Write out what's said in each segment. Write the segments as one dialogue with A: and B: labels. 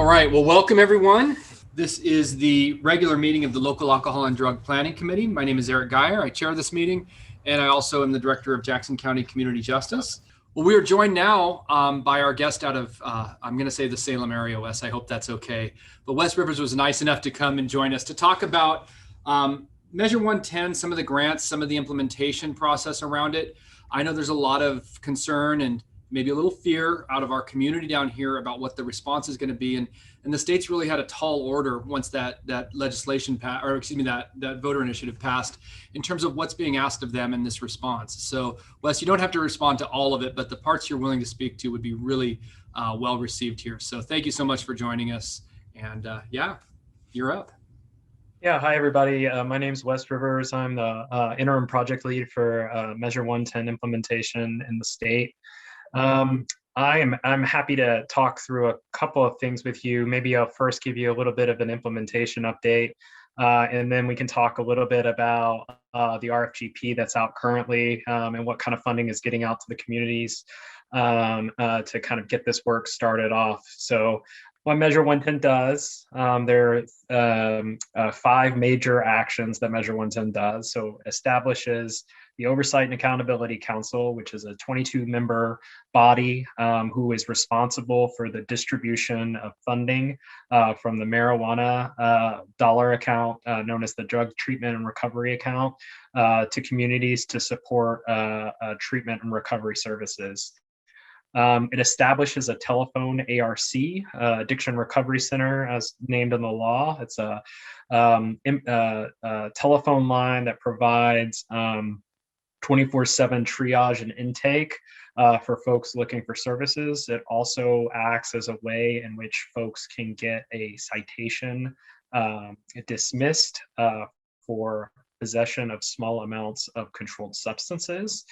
A: right, well, welcome everyone. This is the regular meeting of the Local Alcohol and Drug Planning Committee. My name is Eric Geyer. I chair this meeting, and I also am the director of Jackson County Community Justice. Well, we are joined now by our guest out of, I'm going to say the Salem area, Wes. I hope that's okay. But Wes Rivers was nice enough to come and join us to talk about Measure 110, some of the grants, some of the implementation process around it. I know there's a lot of concern and maybe a little fear out of our community down here about what the response is going to be. And the state's really had a tall order once that legislation passed, or excuse me, that voter initiative passed, in terms of what's being asked of them in this response. So Wes, you don't have to respond to all of it, but the parts you're willing to speak to would be really well received here. So thank you so much for joining us. And yeah, you're up.
B: Yeah, hi everybody. My name's Wes Rivers. I'm the interim project lead for Measure 110 implementation in the state. I'm happy to talk through a couple of things with you. Maybe I'll first give you a little bit of an implementation update, and then we can talk a little bit about the RFGP that's out currently and what kind of funding is getting out to the communities to kind of get this work started off. So what Measure 110 does, there are 5 major actions that Measure 110 does. So establishes the Oversight and Accountability Council, which is a 22-member body who is responsible for the distribution of funding from the marijuana dollar account, known as the Drug Treatment and Recovery Account, to communities to support treatment and recovery services. It establishes a telephone ARC, Addiction Recovery Center, as named in the law. It's a telephone line that provides 24/7 triage and intake for folks looking for services. It also acts as a way in which folks can get a citation dismissed for possession of small amounts of controlled substances.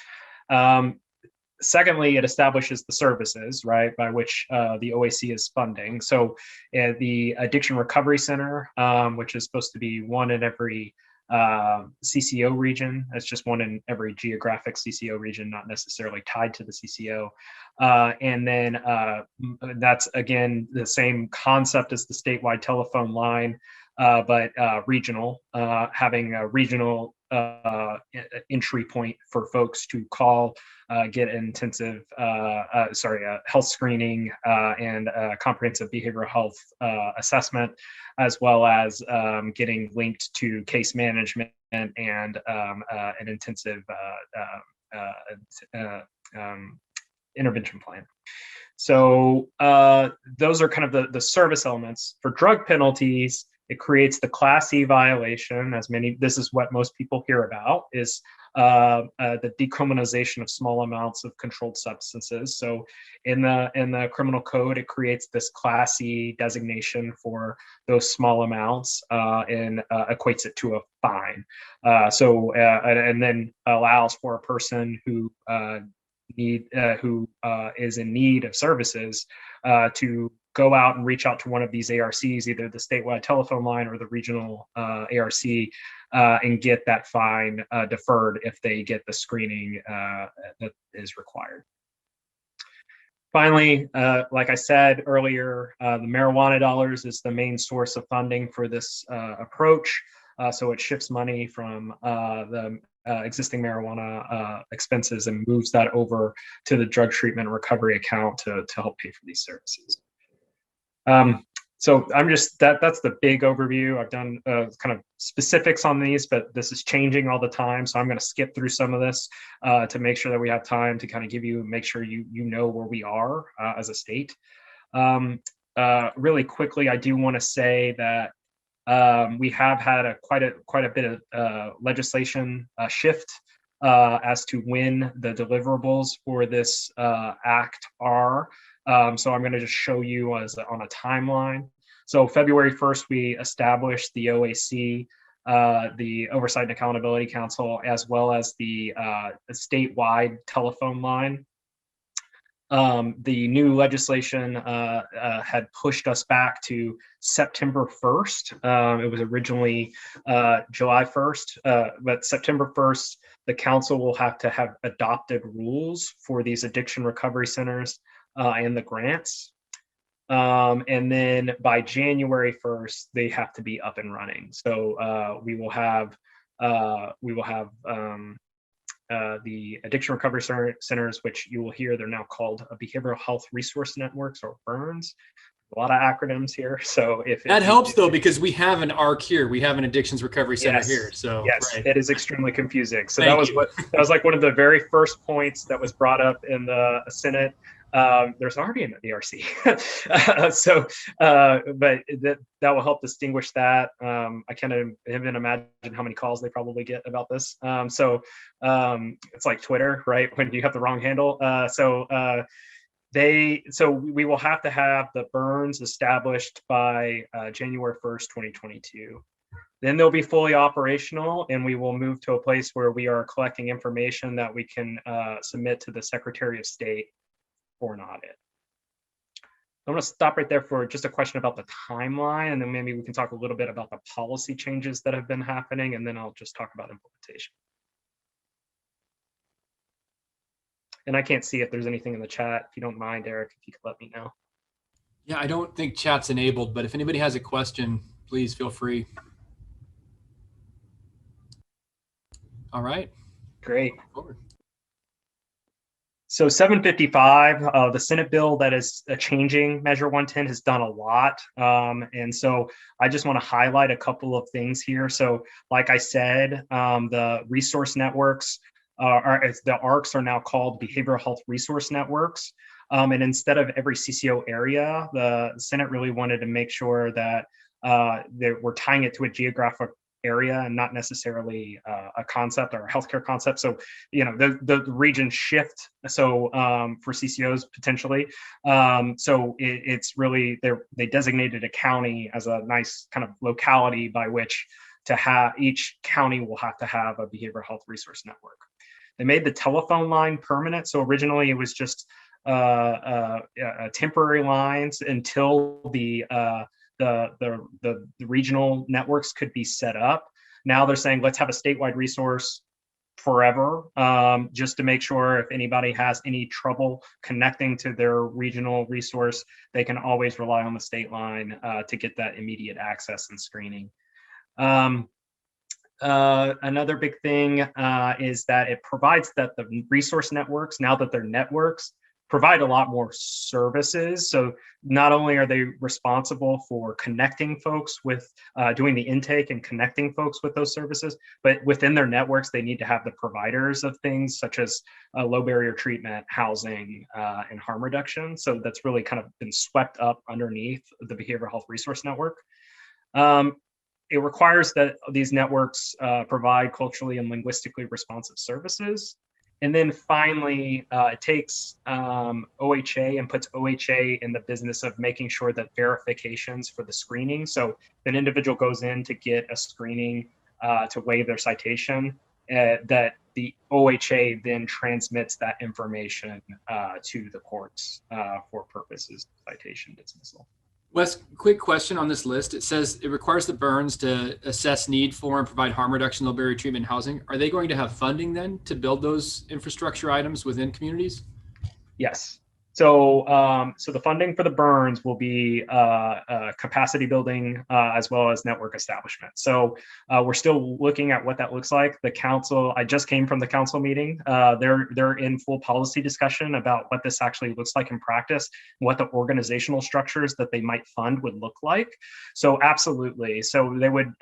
B: Secondly, it establishes the services, right, by which the OAC is funding. So the Addiction Recovery Center, which is supposed to be one in every CCO region. That's just one in every geographic CCO region, not necessarily tied to the CCO. And then that's, again, the same concept as the statewide telephone line, but regional, having a regional entry point for folks to call, get intensive, health screening and comprehensive behavioral health assessment, as well as getting linked to case management and an intensive intervention plan. So those are kind of the service elements. For drug penalties, it creates the Class E violation, this is what most people hear about, is the decriminalization of small amounts of controlled substances. So in the criminal code, it creates this Class E designation for those small amounts and equates it to a fine. And then allows for a person who is in need of services to go out and reach out to one of these ARCs, either the statewide telephone line or the regional ARC, and get that fine deferred if they get the screening that is required. Finally, like I said earlier, the marijuana dollars is the main source of funding for this approach. So it shifts money from the existing marijuana expenses and moves that over to the drug treatment and recovery account to help pay for these services. So I'm just, that's the big overview. I've done kind of specifics on these, but this is changing all the time. So I'm going to skip through some of this to make sure that we have time to kind of make sure you know where we are as a state. Really quickly, I do want to say that we have had quite a bit of legislation shift as to when the deliverables for this act are. So I'm going to just show you on a timeline. So February 1st, we established the OAC, the Oversight and Accountability Council, as well as the statewide telephone line. The new legislation had pushed us back to September 1st. It was originally July 1st, but September 1st, the council will have to have adopted rules for these addiction recovery centers and the grants. And then by January 1st, they have to be up and running. So we will have the addiction recovery centers, which you will hear they're now called behavioral health resource networks, or BURNs. A lot of acronyms here. So if
A: that helps though, because we have an ARC here, we have an addictions recovery center here. So
B: yes,
A: right.
B: it is extremely confusing. So
A: Thank
B: that
A: you.
B: was like one of the very first points that was brought up in the Senate. There's already an ERC. But that will help distinguish that. I can't even imagine how many calls they probably get about this. It's like Twitter, right? When you have the wrong handle. So we will have to have the BURNs established by January 1st, 2022. Then they'll be fully operational, and we will move to a place where we are collecting information that we can submit to the Secretary of State for an audit. I'm going to stop right there for just a question about the timeline, and then maybe we can talk a little bit about the policy changes that have been happening, and then I'll just talk about implementation. And I can't see if there's anything in the chat. If you don't mind, Eric, if you could let me know.
A: Yeah, I don't think chat's enabled, but if anybody has a question, please feel free. All right.
B: Great. So 755, the Senate bill that is changing Measure 110 has done a lot. And so I just want to highlight a couple of things here. So like I said, the resource networks, the ARCs are now called behavioral health resource networks. And instead of every CCO area, the Senate really wanted to make sure that we're tying it to a geographic area and not necessarily a concept or a healthcare concept. So, the regions shift. So for CCOs potentially. It's really, they designated a county as a nice kind of locality by which to have, each county will have to have a behavioral health resource network. They made the telephone line permanent. So originally it was just temporary lines until the regional networks could be set up. Now they're saying, let's have a statewide resource forever, just to make sure if anybody has any trouble connecting to their regional resource, they can always rely on the state line to get that immediate access and screening. Another big thing is that it provides that the resource networks, now that they're networks, provide a lot more services. So not only are they responsible for connecting folks with doing the intake and connecting folks with those services, but within their networks, they need to have the providers of things such as low barrier treatment, housing, and harm reduction. So that's really kind of been swept up underneath the Behavioral Health Resource Network. It requires that these networks provide culturally and linguistically responsive services. And then finally, it takes OHA and puts OHA in the business of making sure that verifications for the screening. So if an individual goes in to get a screening to waive their citation, that the OHA then transmits that information to the courts for purposes of citation dismissal.
A: Wes, quick question on this list. It says it requires the BURNs to assess need for and provide harm reduction, low barrier treatment, and housing. Are they going to have funding then to build those infrastructure items within communities?
B: Yes. So the funding for the BURNs will be capacity building as well as network establishment. So we're still looking at what that looks like. The council, I just came from the council meeting. They're in full policy discussion about what this actually looks like in practice, what the organizational structures that they might fund would look like. So absolutely. So they would,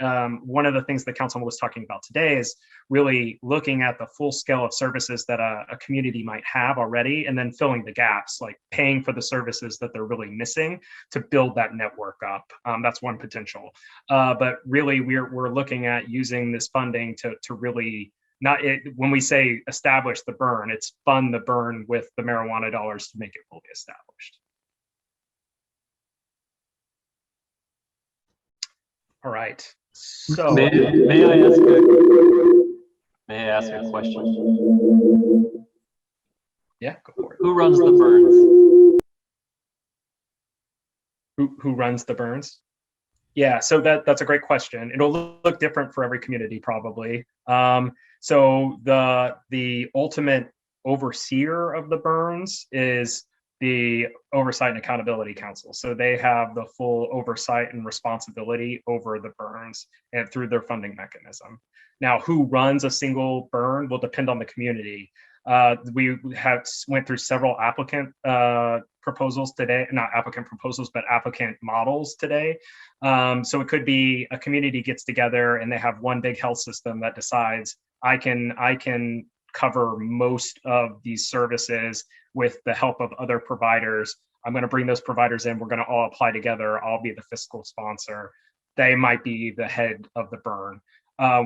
B: one of the things the council was talking about today is really looking at the full scale of services that a community might have already, and then filling the gaps, like paying for the services that they're really missing to build that network up. That's one potential. But really, we're looking at using this funding to really when we say establish the BURN, it's fund the BURN with the marijuana dollars to make it fully established. All right. So
C: may I ask a question?
B: Yeah, go for it.
C: Who runs the BURNs?
B: Who runs the BURNs? Yeah, so that's a great question. It'll look different for every community probably. So the ultimate overseer of the BURNs is the Oversight and Accountability Council. So they have the full oversight and responsibility over the burns and through their funding mechanism. Now, who runs a single burn will depend on the community. We went through several applicant proposals today, not applicant proposals, but applicant models today. So it could be a community gets together and they have one big health system that decides I can cover most of these services with the help of other providers. I'm going to bring those providers in. We're going to all apply together. I'll be the fiscal sponsor. They might be the head of the burn.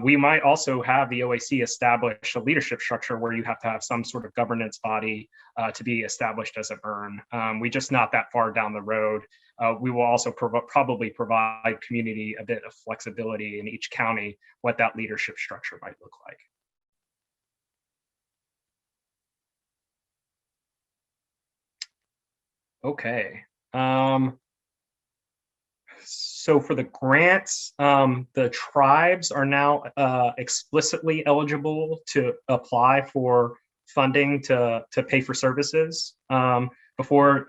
B: We might also have the OAC establish a leadership structure where you have to have some sort of governance body to be established as a burn. We just not that far down the road. We will also probably provide community a bit of flexibility in each county, what that leadership structure might look like. Okay. So for the grants, the tribes are now explicitly eligible to apply for funding to pay for services. Before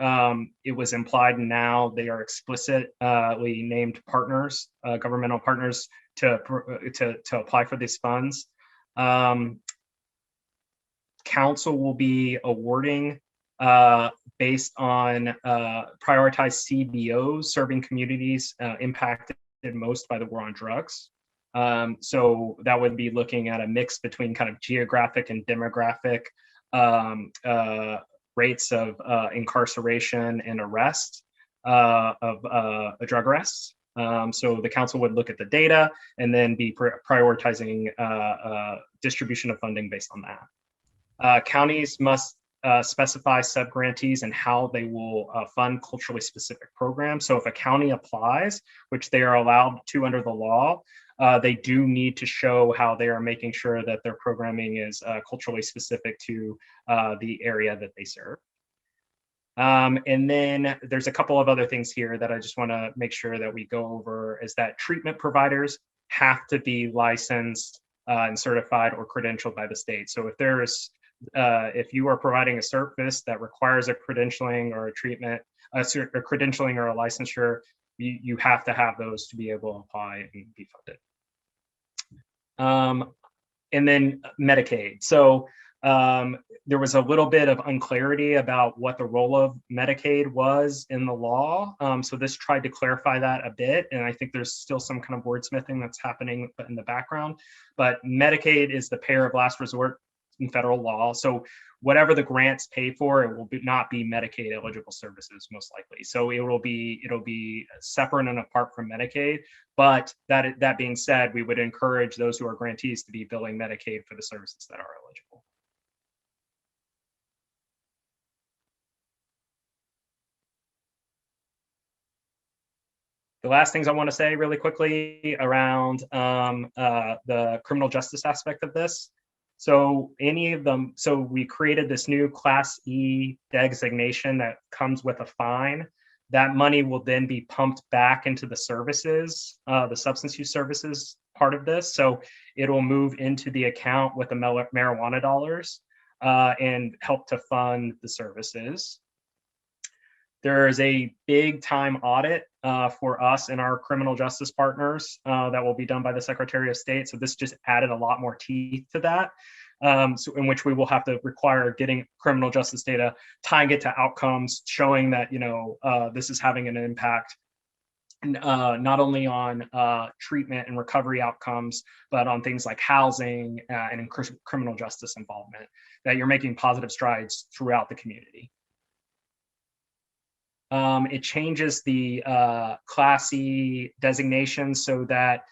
B: it was implied, and now they are explicitly named partners, governmental partners to apply for these funds. Council will be awarding based on prioritized CBOs serving communities impacted most by the war on drugs. So that would be looking at a mix between kind of geographic and demographic rates of incarceration and arrest of drug arrests. So the council would look at the data and then be prioritizing distribution of funding based on that. Counties must specify subgrantees and how they will fund culturally specific programs. So if a county applies, which they are allowed to under the law, they do need to show how they are making sure that their programming is culturally specific to the area that they serve. And then there's a couple of other things here that I just want to make sure that we go over, is that treatment providers have to be licensed and certified or credentialed by the state. So if you are providing a service that requires a credentialing or a treatment, a credentialing or a licensure, you have to have those to be able to apply and be funded. And then Medicaid. So there was a little bit of unclarity about what the role of Medicaid was in the law. So this tried to clarify that a bit. And I think there's still some kind of wordsmithing that's happening in the background. But Medicaid is the payer of last resort in federal law. So whatever the grants pay for, it will not be Medicaid eligible services most likely. So it'll be separate and apart from Medicaid. But that being said, we would encourage those who are grantees to be billing Medicaid for the services that are eligible. The last things I want to say really quickly around the criminal justice aspect of this. So we created this new Class E designation that comes with a fine. That money will then be pumped back into the services, the substance use services part of this. So it'll move into the account with the marijuana dollars and help to fund the services. There is a big time audit for us and our criminal justice partners that will be done by the Secretary of State. So this just added a lot more teeth to that, so in which we will have to require getting criminal justice data, tying it to outcomes, showing that this is having an impact not only on treatment and recovery outcomes, but on things like housing and criminal justice involvement, that you're making positive strides throughout the community. It changes the Class E designation so that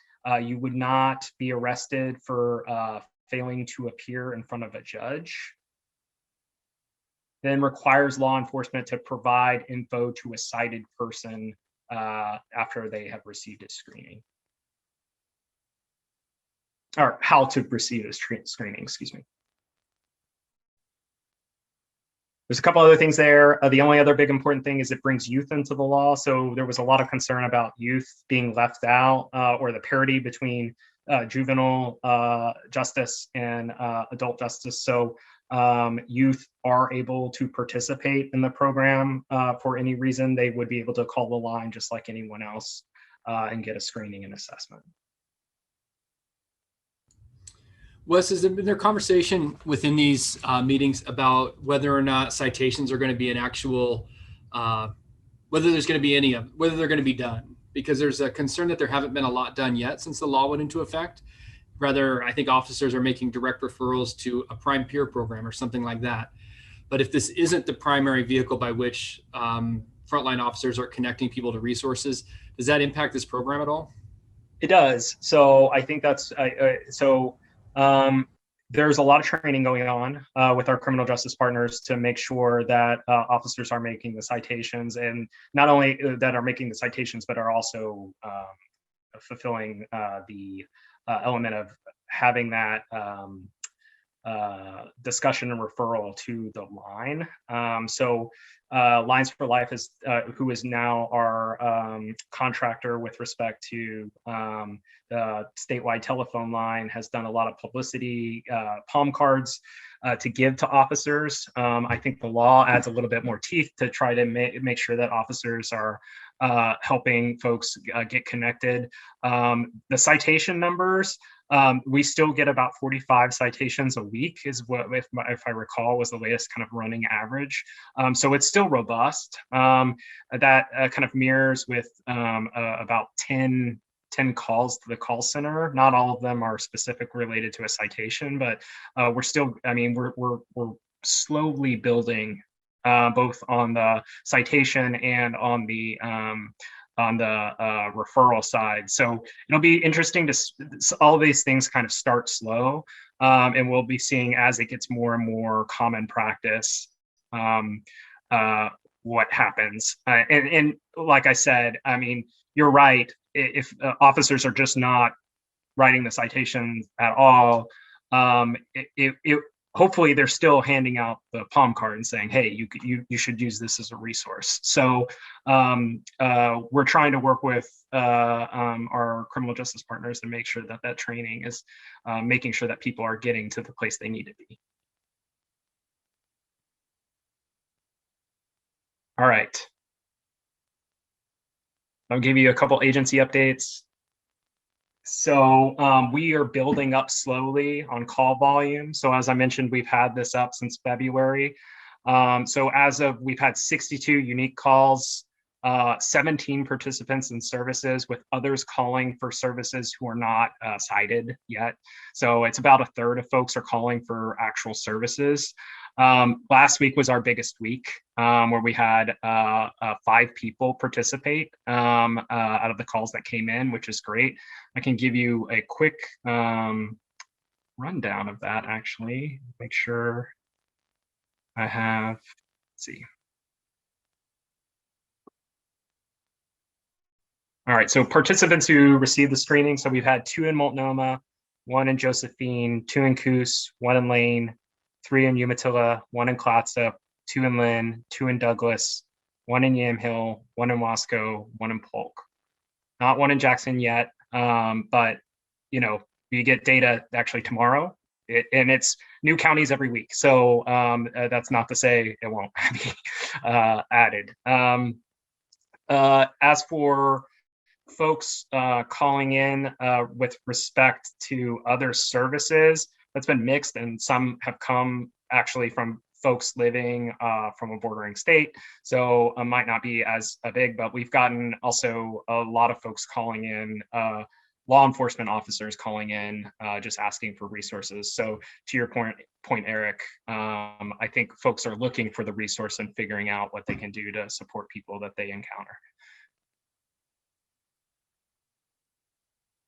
B: you would not be arrested for failing to appear in front of a judge. Then requires law enforcement to provide info to a cited person after they have received a screening. Or how to receive a screening, excuse me. There's a couple other things there. The only other big important thing is it brings youth into the law. So there was a lot of concern about youth being left out or the parity between juvenile justice and adult justice. So youth are able to participate in the program for any reason, they would be able to call the line just like anyone else and get a screening and assessment.
A: Wes, has there been conversation within these meetings about whether or not citations are going to be an actual, whether there's going to be any of, whether they're going to be done? Because there's a concern that there haven't been a lot done yet since the law went into effect. Rather, I think officers are making direct referrals to a prime peer program or something like that. But if this isn't the primary vehicle by which frontline officers are connecting people to resources, does that impact this program at all?
B: It does. So I think that's there's a lot of training going on with our criminal justice partners to make sure that officers are making the citations, and not only that are making the citations, but are also fulfilling the element of having that discussion and referral to the line. So Lines for Life is who is now our contractor with respect to the statewide telephone line, has done a lot of publicity, palm cards to give to officers. I think the law adds a little bit more teeth to try to make sure that officers are helping folks get connected. The citation numbers, we still get about 45 citations a week is what, if I recall, was the latest kind of running average. So it's still robust. That kind of mirrors with about 10 calls to the call center. Not all of them are specific related to a citation, but we're still, I mean, we're slowly building both on the citation and on the referral side. So it'll be interesting to, all these things kind of start slow, and we'll be seeing as it gets more and more common practice, what happens. And like I said, I mean, you're right. If officers are just not writing the citations at all, hopefully they're still handing out the palm card and saying, hey, you should use this as a resource. So we're trying to work with our criminal justice partners to make sure that that training is making sure that people are getting to the place they need to be. All right. I'll give you a couple agency updates. So we are building up slowly on call volume. So as I mentioned, we've had this up since February. So as of, we've had 62 unique calls, 17 participants in services, with others calling for services who are not cited yet. So it's about a third of folks are calling for actual services. Last week was our biggest week, where we had 5 people participate out of the calls that came in, which is great. I can give you a quick rundown of that, actually. Make sure I have, let's see. All right, so participants who received the screening. So we've had 2 in Multnomah, 1 in Josephine, 2 in Coos, 1 in Lane, 3 in Umatilla, 1 in Clatsop, 2 in Lynn, 2 in Douglas, 1 in Yamhill, 1 in Wasco, 1 in Polk. Not 1 in Jackson yet, but you know, we get data actually tomorrow, and it's new counties every week. So that's not to say it won't be added. As for folks calling in with respect to other services, that's been mixed, and some have come actually from folks living from a bordering state, so might not be as big, but we've gotten also a lot of folks calling in, law enforcement officers calling in, just asking for resources. So to your point, Eric, I think folks are looking for the resource and figuring out what they can do to support people that they encounter.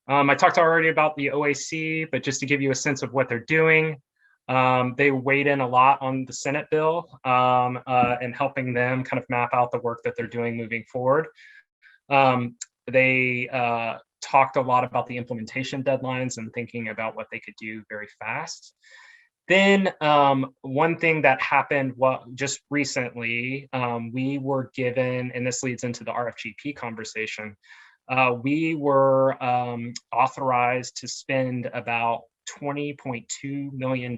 B: I talked already about the OAC, but just to give you a sense of what they're doing, they weighed in a lot on the Senate bill and helping them kind of map out the work that they're doing moving forward. They talked a lot about the implementation deadlines and thinking about what they could do very fast. Then one thing that happened just recently, we were given, and this leads into the RFGP conversation, we were authorized to spend about $20.2 million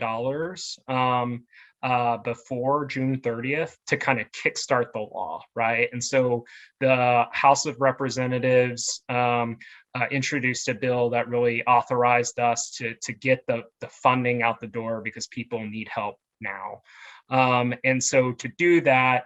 B: before June 30th to kind of kickstart the law, right? And so the House of Representatives introduced a bill that really authorized us to get the funding out the door because people need help now. And so to do that,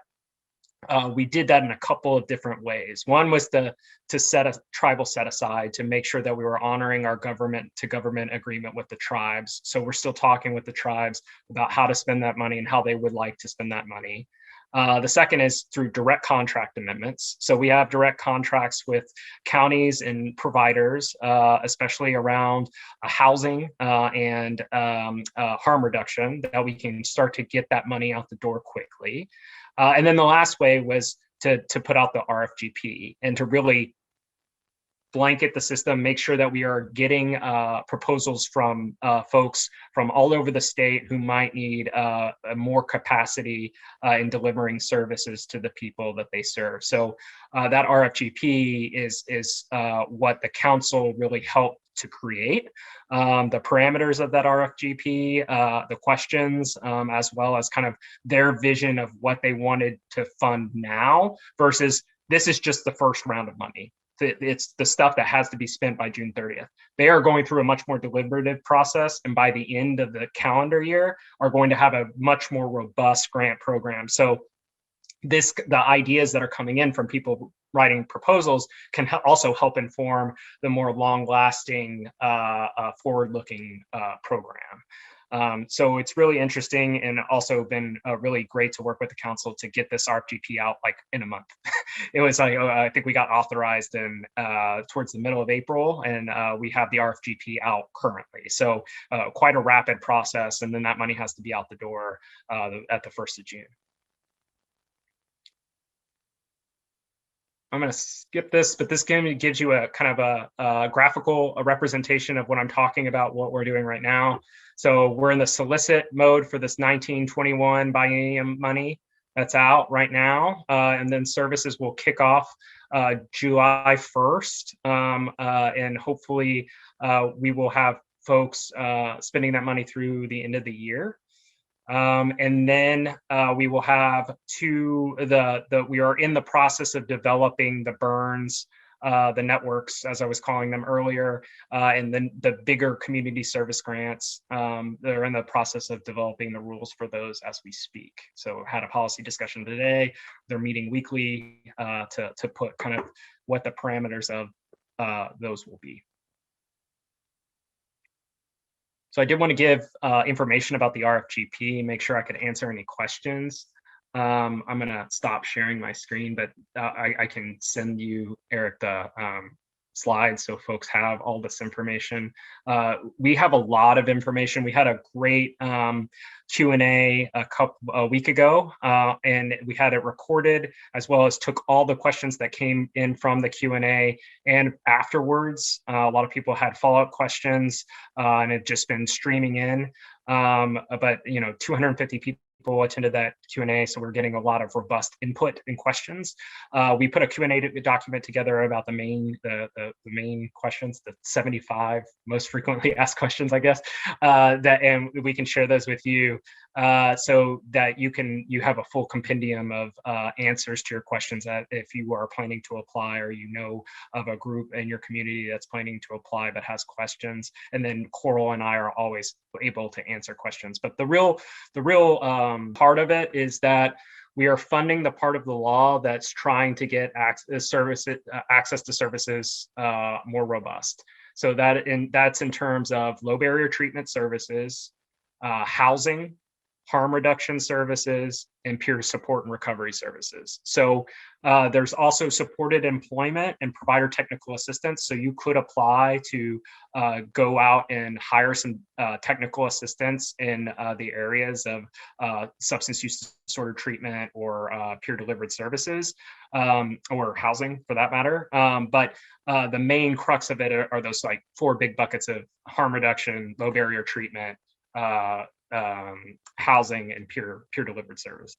B: we did that in a couple of different ways. One was to set a tribal set aside to make sure that we were honoring our government to government agreement with the tribes. So we're still talking with the tribes about how to spend that money and how they would like to spend that money. The second is through direct contract amendments. So we have direct contracts with counties and providers, especially around housing and harm reduction, that we can start to get that money out the door quickly. And then the last way was to put out the RFGP and to really blanket the system, make sure that we are getting proposals from folks from all over the state who might need more capacity in delivering services to the people that they serve. So that RFGP is what the council really helped to create. The parameters of that RFGP, the questions, as well as kind of their vision of what they wanted to fund now versus this is just the first round of money. It's the stuff that has to be spent by June 30th. They are going through a much more deliberative process, and by the end of the calendar year are going to have a much more robust grant program. So the ideas that are coming in from people writing proposals can also help inform the more long-lasting, forward-looking program. So it's really interesting and also been really great to work with the council to get this RFGP out like in a month. It was like, I think we got authorized in towards the middle of April, and we have the RFGP out currently. So quite a rapid process, and then that money has to be out the door at the 1st of June. I'm going to skip this, but this gives you a kind of a graphical representation of what I'm talking about, what we're doing right now. So we're in the solicit mode for this 1921 biennium money that's out right now. And then services will kick off July 1st. And hopefully we will have folks spending that money through the end of the year. And then we will have we are in the process of developing the burns, the networks, as I was calling them earlier, and then the bigger community service grants. They're in the process of developing the rules for those as we speak. So had a policy discussion today. They're meeting weekly to put kind of what the parameters of those will be. So I did want to give information about the RFGP, make sure I could answer any questions. I'm going to stop sharing my screen, but I can send you, Eric, the slides so folks have all this information. We have a lot of information. We had a great Q&A a week ago, and we had it recorded, as well as took all the questions that came in from the Q&A. And afterwards, a lot of people had follow-up questions, and it just been streaming in. But 250 people attended that Q&A, so we're getting a lot of robust input and questions. We put a Q&A document together about the main questions, the 75 most frequently asked questions, I guess, and we can share those with you so that you have a full compendium of answers to your questions that if you are planning to apply or of a group in your community that's planning to apply but has questions. And then Coral and I are always able to answer questions. But the real part of it is that we are funding the part of the law that's trying to get access to services more robust. So that's in terms of low barrier treatment services, housing, harm reduction services, and peer support and recovery services. So there's also supported employment and provider technical assistance. So you could apply to go out and hire some technical assistance in the areas of substance use disorder treatment or peer delivered services, or housing for that matter. But the main crux of it are those like 4 big buckets of harm reduction, low barrier treatment, housing, and peer delivered services.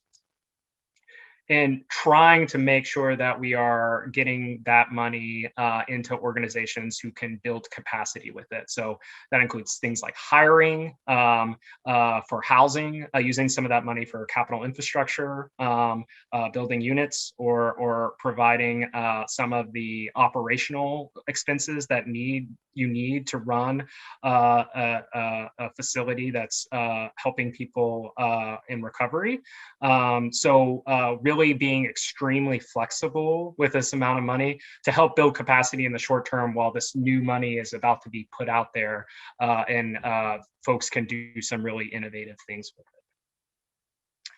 B: and trying to make sure that we are getting that money into organizations who can build capacity with it. So that includes things like hiring for housing, using some of that money for capital infrastructure, building units, or providing some of the operational expenses that you need to run a facility that's helping people in recovery. So really being extremely flexible with this amount of money to help build capacity in the short term while this new money is about to be put out there, and folks can do some really innovative things with it.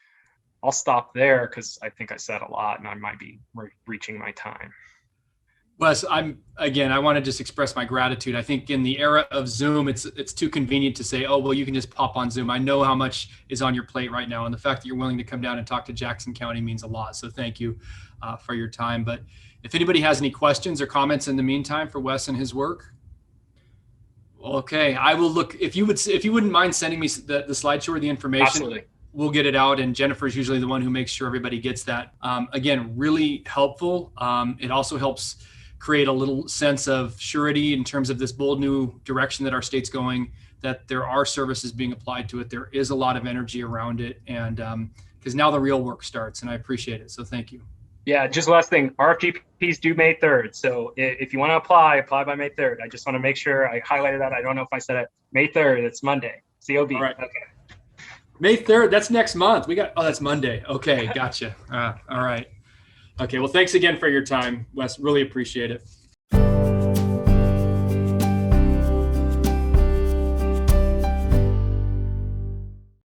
B: I'll stop there because I think I said a lot and I might be reaching my time.
A: Wes, I want to just express my gratitude. I think in the era of Zoom, it's too convenient to say, oh, well, you can just pop on Zoom. I know how much is on your plate right now. And the fact that you're willing to come down and talk to Jackson County means a lot. So thank you for your time. But if anybody has any questions or comments in the meantime for Wes and his work. Okay, I will look, if you wouldn't mind sending me the slideshow or the information.
B: Absolutely.
A: We'll get it out, and Jennifer's usually the one who makes sure everybody gets that. Again, really helpful. It also helps create a little sense of surety in terms of this bold new direction that our state's going, that there are services being applied to it. There is a lot of energy around it, and because now the real work starts, and I appreciate it. So thank you.
B: Yeah, just last thing, RFGPs due May 3rd. So if you want to apply by May 3rd. I just want to make sure I highlighted that. I don't know if I said it. May 3rd, it's Monday. COB.
A: All right.
B: Okay.
A: May 3rd, that's next month. That's Monday. Okay, gotcha. All right. Okay, well, thanks again for your time, Wes. Really appreciate it.